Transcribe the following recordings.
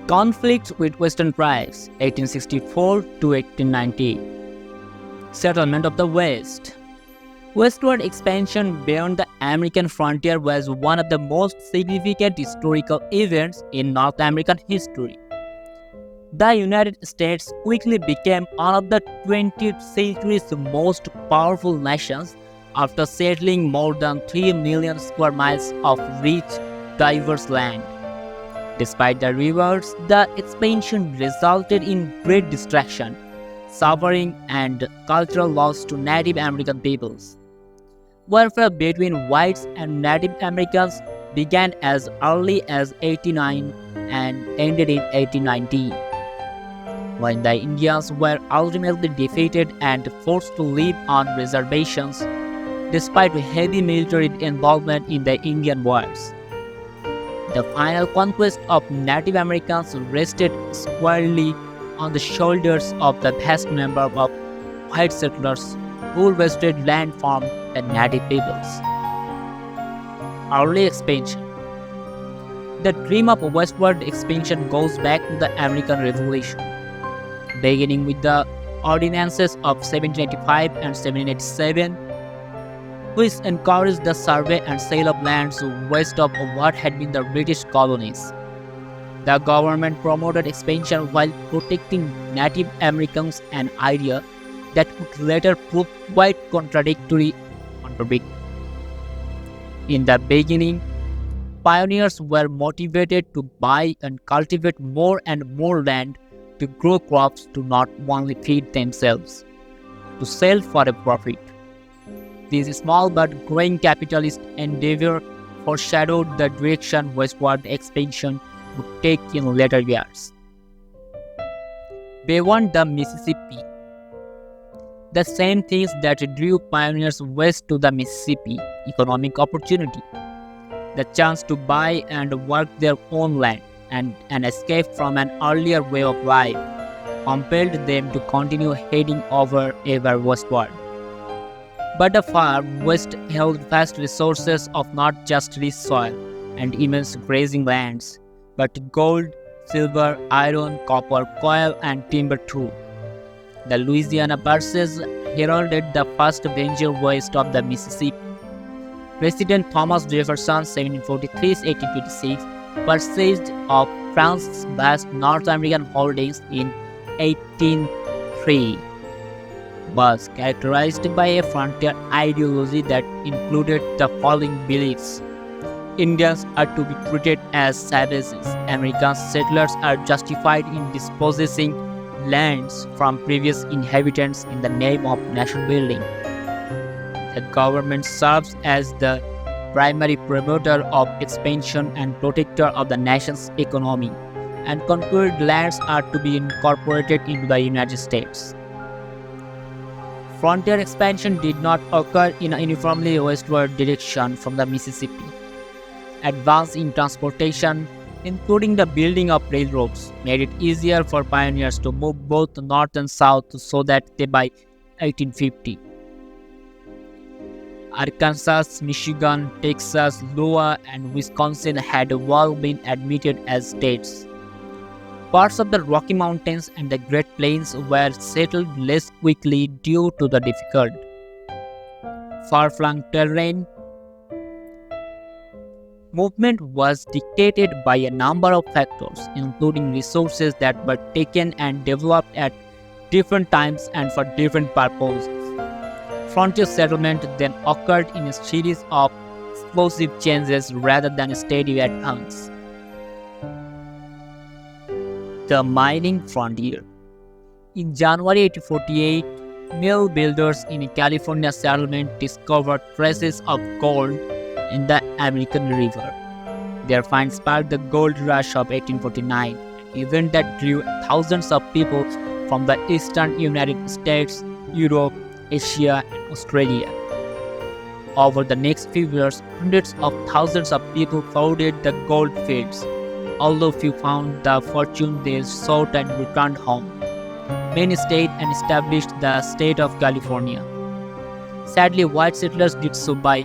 Conflict with Western tribes, 1864 to 1890. Settlement of the West. Westward expansion beyond the American frontier was one of the most significant historical events in North American history. The United States quickly became one of the 20th century's most powerful nations after settling more than 3 million square miles of rich, diverse land. Despite the rewards, the expansion resulted in great destruction, suffering, and cultural loss to Native American peoples. Warfare between whites and Native Americans began as early as 1889 and ended in 1890, when the Indians were ultimately defeated and forced to live on reservations, despite heavy military involvement in the Indian Wars. The final conquest of Native Americans rested squarely on the shoulders of the vast number of white settlers who wrested land from the native peoples. Early expansion. The dream of westward expansion goes back to the American Revolution, beginning with the ordinances of 1785 and 1787, which encouraged the survey and sale of lands west of what had been the British colonies. The government promoted expansion while protecting Native Americans, an idea that would later prove quite contradictory. In the beginning, pioneers were motivated to buy and cultivate more and more land to grow crops to not only feed themselves, to sell for a profit. This small but growing capitalist endeavor foreshadowed the direction westward expansion would take in later years. Beyond the Mississippi. The same things that drew pioneers west to the Mississippi: economic opportunity, the chance to buy and work their own land, and an escape from an earlier way of life, compelled them to continue heading ever westward. But the far west held vast resources of not just rich soil and immense grazing lands, but gold, silver, iron, copper, coal, and timber too. The Louisiana Purchase heralded the first venture west of the Mississippi. President Thomas Jefferson, 1743-1826, purchased of France's vast North American holdings in 1803. Was characterized by a frontier ideology that included the following beliefs: Indians are to be treated as savages. American settlers are justified in dispossessing lands from previous inhabitants in the name of nation building. The government serves as the primary promoter of expansion and protector of the nation's economy, and conquered lands are to be incorporated into the United States. Frontier expansion did not occur in a uniformly westward direction from the Mississippi. Advance in transportation, including the building of railroads, made it easier for pioneers to move both north and south, so that by 1850, Arkansas, Michigan, Texas, Iowa, and Wisconsin had all been admitted as states. Parts of the Rocky Mountains and the Great Plains were settled less quickly due to the difficult, far-flung terrain. Movement was dictated by a number of factors, including resources that were taken and developed at different times and for different purposes. Frontier settlement then occurred in a series of explosive changes rather than a steady advance. The mining frontier. In January 1848, mill builders in a California settlement discovered traces of gold in the American River. Their find sparked the gold rush of 1849, an event that drew thousands of people from the eastern United States, Europe, Asia, and Australia. Over the next few years, hundreds of thousands of people flooded the gold fields. Although few found the fortune they sought and returned home, many stayed and established the state of California. Sadly, white settlers did so by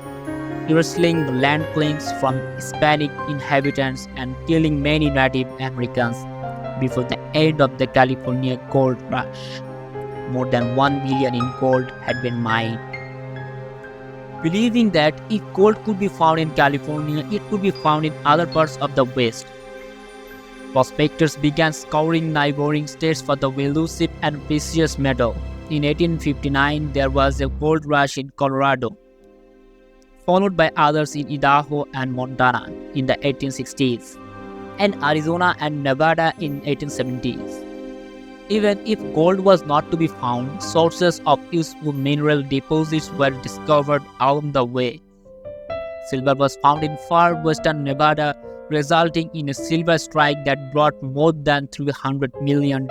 wresting the land claims from Hispanic inhabitants and killing many Native Americans before the end of the California gold rush. More than 1 million in gold had been mined. Believing that if gold could be found in California, it could be found in other parts of the West. Prospectors began scouring neighboring states for the elusive and precious metal. In 1859, there was a gold rush in Colorado, followed by others in Idaho and Montana in the 1860s, and Arizona and Nevada in 1870s. Even if gold was not to be found, sources of useful mineral deposits were discovered along the way. Silver was found in far western Nevada, resulting in a silver strike that brought more than $300 million.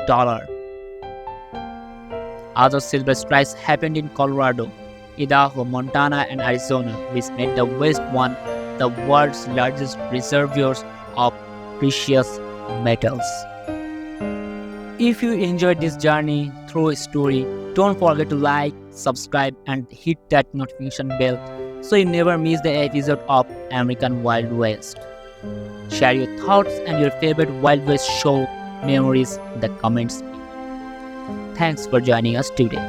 Other silver strikes happened in Colorado, Idaho, Montana, and Arizona, which made the West one of the world's largest reservoirs of precious metals. If you enjoyed this journey through a story, don't forget to like, subscribe, and hit that notification bell so you never miss the episode of American Wild West. Share your thoughts and your favorite Wild West show memories in the comments. Thanks for joining us today.